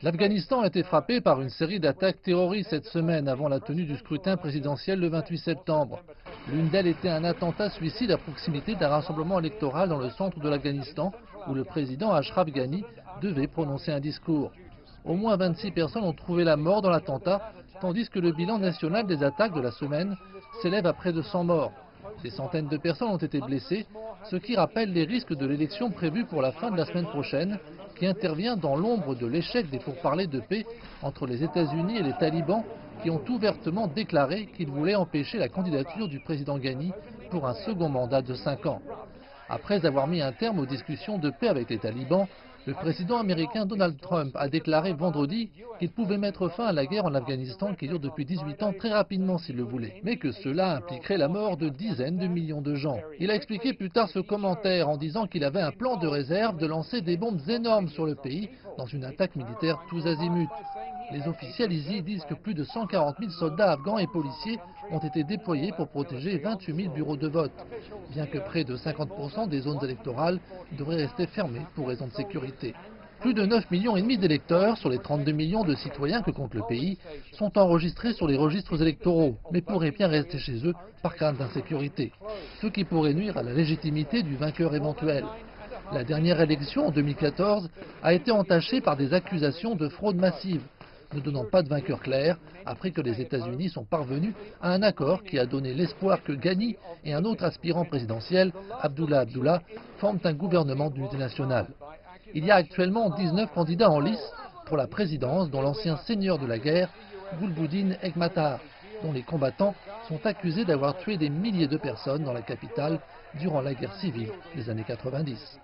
L'Afghanistan a été frappé par une série d'attaques terroristes cette semaine avant la tenue du scrutin présidentiel le 28 septembre. L'une d'elles était un attentat suicide à proximité d'un rassemblement électoral dans le centre de l'Afghanistan où le président Ashraf Ghani devait prononcer un discours. Au moins 26 personnes ont trouvé la mort dans l'attentat, tandis que le bilan national des attaques de la semaine s'élève à près de 100 morts. Des centaines de personnes ont été blessées, ce qui rappelle les risques de l'élection prévue pour la fin de la semaine prochaine, qui intervient dans l'ombre de l'échec des pourparlers de paix entre les États-Unis et les talibans, qui ont ouvertement déclaré qu'ils voulaient empêcher la candidature du président Ghani pour un second mandat de 5 ans. Après avoir mis un terme aux discussions de paix avec les talibans, le président américain Donald Trump a déclaré vendredi qu'il pouvait mettre fin à la guerre en Afghanistan qui dure depuis 18 ans très rapidement s'il le voulait, mais que cela impliquerait la mort de dizaines de millions de gens. Il a expliqué plus tard ce commentaire en disant qu'il avait un plan de réserve de lancer des bombes énormes sur le pays dans une attaque militaire tous azimuts. Les officiels ici disent que plus de 140 000 soldats afghans et policiers ont été déployés pour protéger 28 000 bureaux de vote, bien que près de 50% des zones électorales devraient rester fermées pour raison de sécurité. Plus de 9,5 millions d'électeurs sur les 32 millions de citoyens que compte le pays sont enregistrés sur les registres électoraux, mais pourraient bien rester chez eux par crainte d'insécurité, ce qui pourrait nuire à la légitimité du vainqueur éventuel. La dernière élection, en 2014, a été entachée par des accusations de fraude massive, ne donnant pas de vainqueur clair, après que les États-Unis sont parvenus à un accord qui a donné l'espoir que Ghani et un autre aspirant présidentiel, Abdullah Abdullah, forment un gouvernement d'unité nationale. Il y a actuellement 19 candidats en lice pour la présidence, dont l'ancien seigneur de la guerre, Gulbuddin Hekmatyar, dont les combattants sont accusés d'avoir tué des milliers de personnes dans la capitale durant la guerre civile des années 90.